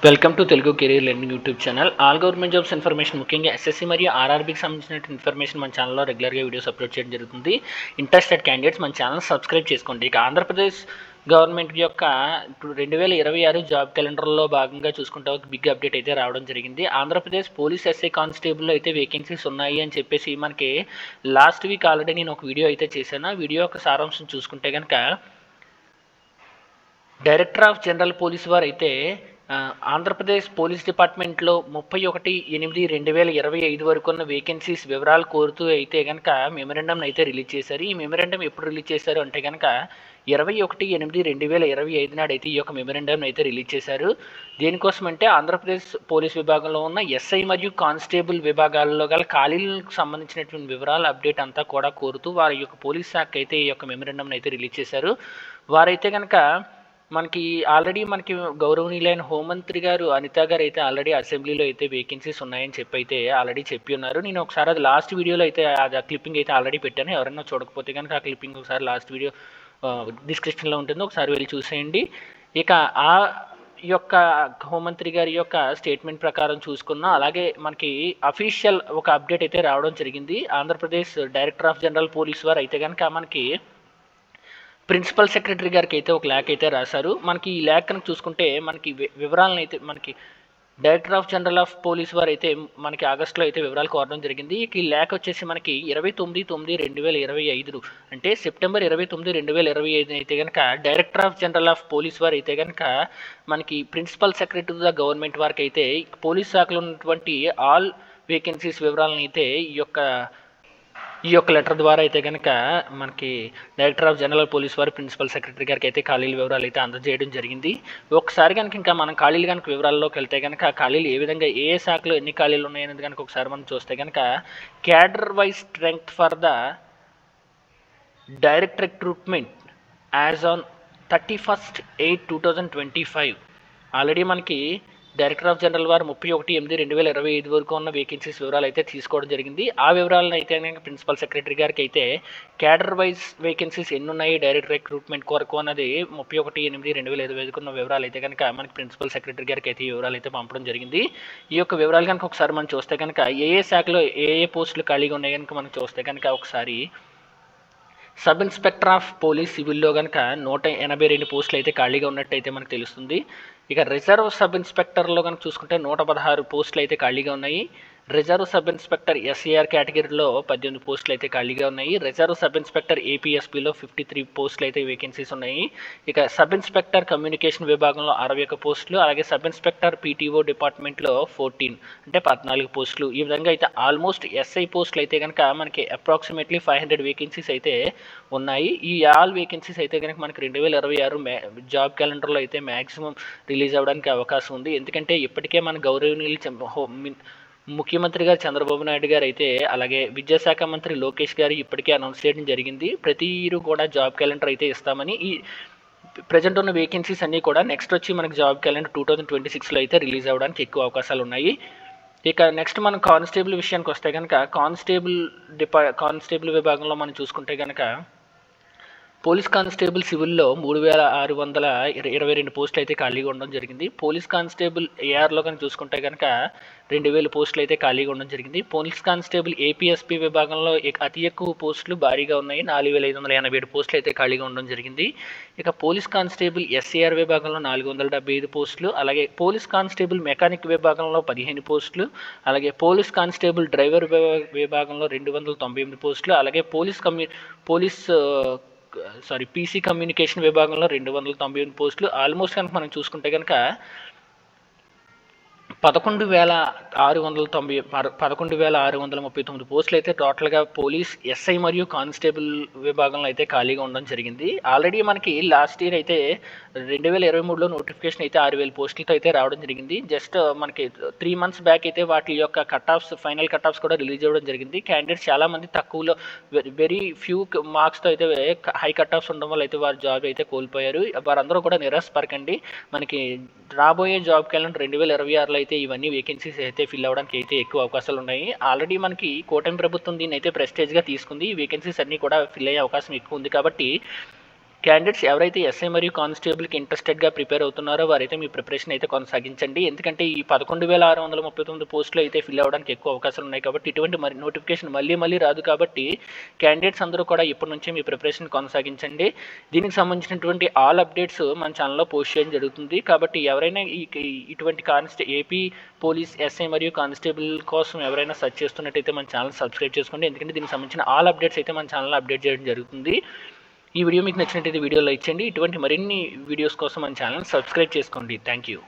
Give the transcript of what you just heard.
Welcome to Telugu career learning YouTube channel. All government jobs information, ముఖ్యంగా SSC మరియు ఆర్ఆర్బీకి సంబంధించిన information మన ఛానల్లో రెగ్యులర్గా వీడియోస్ అప్లోడ్ చేయడం జరుగుతుంది. ఇంట్రెస్టెడ్ క్యాండిడేట్స్ మన ఛానల్ సబ్స్క్రైబ్ చేసుకోండి. ఇక ఆంధ్రప్రదేశ్ గవర్నమెంట్ యొక్క ఇప్పుడు 2026 జాబ్ క్యాలెండర్లో భాగంగా చూసుకుంటే ఒక బిగ్ అప్డేట్ అయితే రావడం జరిగింది. ఆంధ్రప్రదేశ్ పోలీస్ ఎస్ఐ కానిస్టేబుల్లో అయితే వేకెన్సీస్ ఉన్నాయి అని చెప్పేసి మనకి లాస్ట్ వీక్ ఆల్రెడీ నేను ఒక వీడియో అయితే చేశాను. ఆ వీడియో యొక్క సారాంశం చూసుకుంటే కనుక డైరెక్టర్ ఆఫ్ జనరల్ పోలీస్ వారు అయితే ఆంధ్రప్రదేశ్ పోలీస్ డిపార్ట్మెంట్లో 31/8/2025 వరకు ఉన్న వేకెన్సీస్ వివరాలు కోరుతూ అయితే కనుక మెమరాండం అయితే రిలీజ్ చేశారు. ఈ మెమరాండం ఎప్పుడు రిలీజ్ చేశారు అంటే కనుక 21/8/2025 నాడు అయితే ఈ యొక్క మెమరాండం అయితే రిలీజ్ చేశారు. దేనికోసం అంటే ఆంధ్రప్రదేశ్ పోలీస్ విభాగంలో ఉన్న ఎస్ఐ మరియు కానిస్టేబుల్ విభాగాల్లో గల ఖాళీలకు సంబంధించినటువంటి వివరాలు అప్డేట్ అంతా కూడా కోరుతూ వారి యొక్క పోలీస్ శాఖ అయితే ఈ యొక్క మెమరాండం అయితే రిలీజ్ చేశారు. వారైతే కనుక మనకి ఆల్రెడీ గౌరవనీయులైన హోంమంత్రి గారు అనిత గారు అయితే ఆల్రెడీ అసెంబ్లీలో అయితే వేకెన్సీస్ ఉన్నాయని చెప్పి అయితే ఆల్రెడీ చెప్పి ఉన్నారు. నేను ఒకసారి అది లాస్ట్ వీడియోలో అయితే ఆ క్లిప్పింగ్ అయితే ఆల్రెడీ పెట్టాను. ఎవరైనా చూడకపోతే కనుక ఆ క్లిప్పింగ్ ఒకసారి లాస్ట్ వీడియో డిస్క్రిప్షన్లో ఉంటుంది, ఒకసారి వెళ్ళి చూసేయండి. ఇక ఆ యొక్క హోంమంత్రి గారి యొక్క స్టేట్మెంట్ ప్రకారం చూసుకున్నా, అలాగే మనకి అఫీషియల్ ఒక అప్డేట్ అయితే రావడం జరిగింది. Andhra Pradesh director of general police వారు అయితే కనుక మనకి ప్రిన్సిపల్ సెక్రటరీ గారికి అయితే ఒక లేఖ అయితే రాశారు. మనకి ఈ లేఖ కనుక చూసుకుంటే మనకి వివరాలను అయితే మనకి director of general of police వారు అయితే మనకి ఆగస్టులో అయితే వివరాలు కోరడం జరిగింది. ఈ లేఖ వచ్చేసి మనకి 29/9/2025 అంటే సెప్టెంబర్ 29, 2025 అయితే కనుక director of general of police వారు అయితే కనుక మనకి ప్రిన్సిపల్ సెక్రటరీ ద గవర్నమెంట్ వారికి అయితే పోలీస్ శాఖలో ఉన్నటువంటి ఆల్ వేకెన్సీస్ వివరాలను అయితే ఈ యొక్క లెటర్ ద్వారా అయితే కనుక మనకి డైరెక్టర్ ఆఫ్ జనరల్ పోలీస్ వారు ప్రిన్సిపల్ సెక్రటరీ గారికి అయితే ఖాళీల వివరాలు అయితే అందజేయడం జరిగింది. ఒకసారి కనుక ఇంకా మనం ఖాళీలు కనుక వివరాల్లోకి వెళ్తే కనుక ఖాళీలు ఏ విధంగా ఏ శాఖలో ఎన్ని ఖాళీలు ఉన్నాయనేది కనుక ఒకసారి మనం చూస్తే కనుక cadre wise strength for the direct recruitment as on 31/8/2025 already మనకి డైరెక్టర్ ఆఫ్ జనరల్ వారు 31/8/2025 వరకు ఉన్న వేకెన్సీస్ వివరాలు అయితే తీసుకోవడం జరిగింది. ఆ వివరాలను అయితే కనుక ప్రిన్సిపల్ సెక్రటరీ గారికి అయితే క్యాడర్ వైజ్ వేకెన్సీస్ ఎన్ని ఉన్నాయి డైరెక్ట్ రిక్రూట్మెంట్ కొరకు అన్నది 31/8/2025 ఉన్న వివరాలు అయితే కనుక మనకి ప్రిన్సిపల్ సెక్రటరీ గారికి అయితే ఈ వివరాలు అయితే పంపడం జరిగింది. ఈ యొక్క వివరాలు కనుక ఒకసారి మనం చూస్తే కనుక ఏ శాఖలో ఏ పోస్టులు ఖాళీగా ఉన్నాయి కనుక మనం చూస్తే కనుక ఒకసారి సబ్ ఇన్స్పెక్టర్ ఆఫ్ పోలీస్ సివిల్లో కనుక 182 పోస్టులు అయితే ఖాళీగా ఉన్నట్టయితే మనకు తెలుస్తుంది. ఇక రిజర్వ్ సబ్ ఇన్స్పెక్టర్లో కనుక చూసుకుంటే 116 పోస్టులు అయితే ఖాళీగా ఉన్నాయి. రిజర్వ్ సబ్ ఇన్స్పెక్టర్ ఎస్ఏఆర్ కేటగిరీలో 18 పోస్టులు అయితే ఖాళీగా ఉన్నాయి. రిజర్వ్ సబ్ ఇన్స్పెక్టర్ ఏపీఎస్పీలో 53 పోస్టులు అయితే వేకెన్సీస్ ఉన్నాయి. ఇక సబ్ ఇన్స్పెక్టర్ కమ్యూనికేషన్ విభాగంలో 61 పోస్టులు, అలాగే సబ్ ఇన్స్పెక్టర్ పీటీఓ డిపార్ట్మెంట్లో 14 పోస్టులు. ఈ విధంగా అయితే ఆల్మోస్ట్ ఎస్ఐ పోస్టులు అయితే కనుక మనకి అప్రాక్సిమేట్లీ 500 వేకెన్సీస్ అయితే ఉన్నాయి. ఈ ఆల్ వేకెన్సీస్ అయితే కనుక మనకి 2026 జాబ్ క్యాలెండర్లో అయితే మ్యాక్సిమం రిలీజ్ అవ్వడానికి అవకాశం ఉంది. ఎందుకంటే ఇప్పటికే మన గౌరవనీయులు ముఖ్యమంత్రి గారు చంద్రబాబు నాయుడు గారు అయితే అలాగే విద్యాశాఖ మంత్రి లోకేష్ గారు ఇప్పటికే అనౌన్స్ చేయడం జరిగింది. ప్రతి ఇయర్ కూడా జాబ్ క్యాలెండర్ అయితే ఇస్తామని. ఈ ప్రజెంట్ ఉన్న వేకెన్సీస్ అన్నీ కూడా నెక్స్ట్ వచ్చి మనకి జాబ్ క్యాలెండర్ 2026లో అయితే రిలీజ్ అవ్వడానికి ఎక్కువ అవకాశాలు ఉన్నాయి. ఇక నెక్స్ట్ మనం కానిస్టేబుల్ విషయానికి వస్తే కనుక కానిస్టేబుల్ విభాగంలో మనం చూసుకుంటే కనుక పోలీస్ కానిస్టేబుల్ సివిల్లో 3622 పోస్టులు అయితే ఖాళీగా ఉండడం జరిగింది. పోలీస్ కానిస్టేబుల్ ఏఆర్లో కనుక చూసుకుంటే కనుక 2000 పోస్టులు అయితే ఖాళీగా ఉండడం జరిగింది. పోలీస్ కానిస్టేబుల్ ఏపీఎస్పీ విభాగంలో అతి ఎక్కువ పోస్టులు భారీగా ఉన్నాయి, 4587 పోస్టులు అయితే ఖాళీగా ఉండడం జరిగింది. ఇక పోలీస్ కానిస్టేబుల్ ఎస్ఏఆర్ విభాగంలో 475 పోస్టులు, అలాగే పోలీస్ కానిస్టేబుల్ మెకానిక్ విభాగంలో 15 పోస్టులు, అలాగే పోలీస్ కానిస్టేబుల్ డ్రైవర్ విభాగంలో 298 పోస్టులు, అలాగే పీసీ కమ్యూనికేషన్ విభాగంలో 298 పోస్టులు. ఆల్మోస్ట్ కనుక మనం చూసుకుంటే కనుక 11,639 పోస్టులు అయితే టోటల్గా పోలీస్ ఎస్ఐ మరియు కానిస్టేబుల్ విభాగంలో అయితే ఖాళీగా ఉండడం జరిగింది. ఆల్రెడీ మనకి లాస్ట్ ఇయర్ అయితే 2023లో నోటిఫికేషన్ అయితే 6,000 పోస్టులతో అయితే రావడం జరిగింది. జస్ట్ మనకి 3 months బ్యాక్ అయితే వాటి యొక్క ఫైనల్ కట్ ఆఫ్స్ కూడా రిలీజ్ అవ్వడం జరిగింది. క్యాండిడేట్స్ చాలామంది తక్కువలో వెరీ ఫ్యూ మార్క్స్తో అయితే హై కట్ ఆఫ్స్ ఉండడం వల్ల అయితే వారి జాబ్ అయితే కోల్పోయారు. వారందరూ కూడా నిరాశపడకండి. మనకి రాబోయే జాబ్ క్యాలెండర్ 2026లో అయితే ఇవన్నీ వేకెన్సీస్ అయితే ఫిల్ అవ్వడానికి అయితే ఎక్కువ అవకాశాలు ఉన్నాయి. ఆల్రెడీ మనకి కూటమి ప్రభుత్వం దీన్ని అయితే ప్రెస్టేజ్గా తీసుకుంది. ఈ వేకెన్సీస్ అన్నీ కూడా ఫిల్ అయ్యే అవకాశం ఎక్కువ ఉంది. కాబట్టి క్యాండిడేట్స్ ఎవరైతే ఎస్ఐ మరియు కానిస్టేబుల్కి ఇంట్రెస్టెడ్గా ప్రిపేర్ అవుతున్నారో వారైతే మీ ప్రిపరేషన్ అయితే కొనసాగించండి. ఎందుకంటే ఈ 11,639 పోస్టులు అయితే ఫిల్ అవ్వడానికి ఎక్కువ అవకాశాలు ఉన్నాయి కాబట్టి ఇటువంటి నోటిఫికేషన్ మళ్ళీ రాదు కాబట్టి క్యాండిడేట్స్ అందరూ కూడా ఇప్పటి నుంచే మీ ప్రిపరేషన్ కొనసాగించండి. దీనికి సంబంధించినటువంటి ఆల్ అప్డేట్స్ మన ఛానల్లో పోస్ట్ చేయడం జరుగుతుంది కాబట్టి ఎవరైనా ఇటువంటి ఏపీ పోలీస్ ఎస్ఐ మరియు కానిస్టేబుల్ కోసం ఎవరైనా సెర్చ్ చేస్తున్నట్టయితే మన ఛానల్ సబ్స్క్రైబ్ చేసుకోండి. ఎందుకంటే దీనికి సంబంధించిన ఆల్ అప్డేట్స్ అయితే మన ఛానల్లో అప్డేట్ చేయడం జరుగుతుంది. ఈ వీడియో మీకు నచ్చినట్టయితే వీడియో లైక్ చేయండి. ఇటువంటి మరిన్ని వీడియోస్ కోసం మన ఛానల్ సబ్స్క్రైబ్ చేసుకోండి. Thank you.